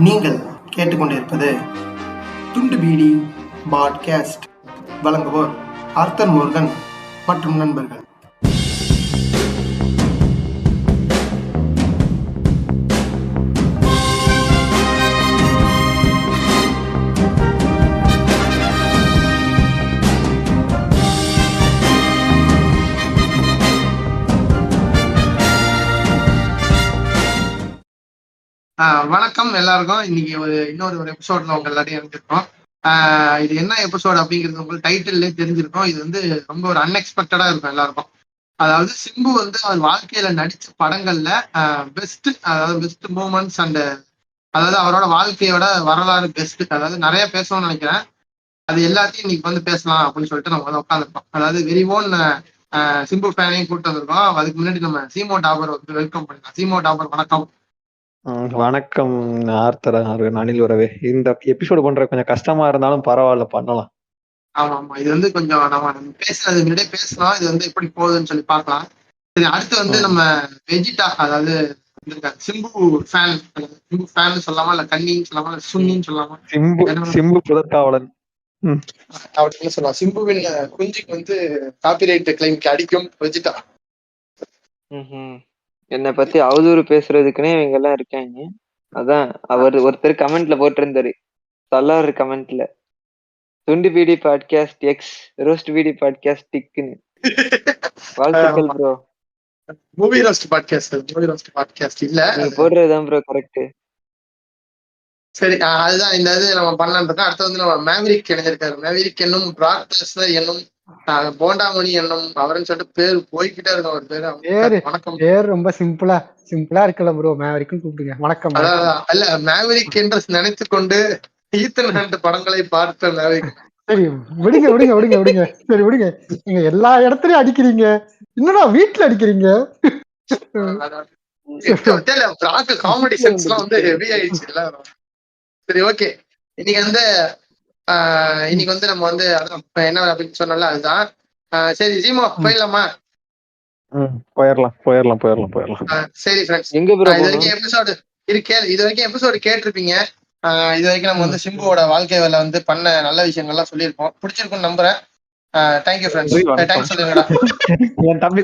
நீங்கள் கேட்டுக்கொண்டிருப்பது துண்டு பீடி பாட்காஸ்ட். வழங்குவோர் ஆர்த்தர் மோர்கன் மற்றும் நண்பர்கள். வணக்கம் எல்லாருக்கும். இன்னைக்கு இன்னொரு எபிசோட்ல உங்க எல்லாரையும் இருந்திருக்கோம். இது என்ன எபிசோட் அப்படிங்கிறது உங்களுக்கு டைட்டில்லே தெரிஞ்சிருக்கும். இது ரொம்ப ஒரு அன்எக்ஸ்பெக்டடா இருக்கும் எல்லாருக்கும். அதாவது சிம்பு அவர் வாழ்க்கையில நடிச்ச படங்கள்ல பெஸ்ட் மூமெண்ட்ஸ் அண்ட் அதாவது அவரோட வாழ்க்கையோட வரலாறு பெஸ்ட், அதாவது நிறைய பேசணும்னு நினைக்கிறேன். அது எல்லாத்தையும் இன்னைக்கு பேசலாம் அப்படின்னு சொல்லிட்டு நம்ம உட்காந்துருக்கோம். அதாவது வெரி ஓன் சிம்பு ஃபேனையும் கூப்பிட்டு வந்திருக்கோம். அதுக்கு முன்னாடி நம்ம சீமோ டாபர் வெல்கம் பண்ணிக்கலாம். சீமோ டாபர் வணக்கம். வணக்கம் ஆர்த்தர், அனில் உறவே. இந்த எபிசோடு பண்ற கொஞ்சம் கஷ்டமா இருந்தாலும் பரவாயில்ல, பண்ணலாம். ஆமா இது கொஞ்சம் நம்ம பேசுறது முன்னாடியே பேசலாம். இது எப்படி போகுதுன்னு சொல்லி பார்க்கலாம். சரி, அடுத்து நம்ம வெஜிடா, அதாவது சிம்பு ஃபேன் சொல்லலாமா, இல்ல கன்னின்னு சொல்லலாமா, இல்ல சுன்னின்னு சொல்லலாமா? சிம்பு புதற்காவலன் அப்படின்னு சொல்லலாம். சிம்புவின் குஞ்சுக்கு காப்பிரைட் கிளைம்க்கு அடிக்கும் வெஜிடா. என்னை பத்தி அவதூறு பேசுறதுக்குன்னே இவங்க எல்லாம் இருக்காங்க. அதான் அவர் ஒருத்தர் கமெண்ட்ல போட்டிருந்தாரு, சொல்லாரு கமெண்ட்ல, Thundu Beedi podcast x roast Beedi podcast டிக்குன்னு. வாழ்த்துக்கள் ப்ரோ. மூவி ரோஸ்ட் பாட்காஸ்ட் இல்ல, நீங்க போடுறதுதான் ப்ரோ கரெக்ட். சரி, அதுதான் இந்த நம்ம பண்ணலான்னு இருக்கோம். அடுத்து நம்ம மேவரிக் இணைஞ்சிருக்காரு. மேவரிக் என்னும் பிராட்காஸ்டர் என்னும் போண்டாமணி என்னும் அவருன்னு சொல்லிட்டு பேர் போய்கிட்டே இருக்கும். அவர் பேரு வணக்கம். பேர் ரொம்ப சிம்பிளா இருக்குல்ல ப்ரோ, மேவரிக்கும் கூப்பிடுங்க. வணக்கம். அல்ல, மேவரிக் என்று நினைத்து கொண்டு ஈத்தன் ஹண்ட் படங்களை பார்த்த மேவரிக். சரி, விடுங்க. சரி விடுங்க, நீங்க எல்லா இடத்துலயும் அடிக்கிறீங்க, என்னடா வீட்டுல அடிக்கிறீங்க? காமெடி சென்ஸ் எல்லாம் ஹெவி ஆயிடுச்சு இல்ல. சரி, ஓகே. இன்னைக்கு இன்னைக்கு நம்ம என்ன அப்படின்னு சொன்னால அதுதான். சரி ஜீமோ, போயிடலாமா? போயிடலாம். சரி ஃப்ரெண்ட்ஸ், இது வரைக்கும் எபிசோடு கேட்டிருப்பீங்க. இது வரைக்கும் நம்ம சிம்புவோட வாழ்க்கை வேலை பண்ண நல்ல விஷயங்கள்லாம் சொல்லியிருப்போம். பிடிச்சிருக்குன்னு நம்புறேன். Thank you friends. தேங்க்ஸ் சொல்லுங்கடா. என் தம்பி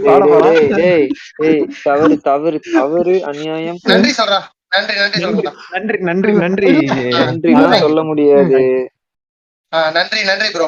தவறு அநியாயம். நன்றி சொல்றா. நன்றி சொல்ல முடியாது. நன்றி ப்ரோ.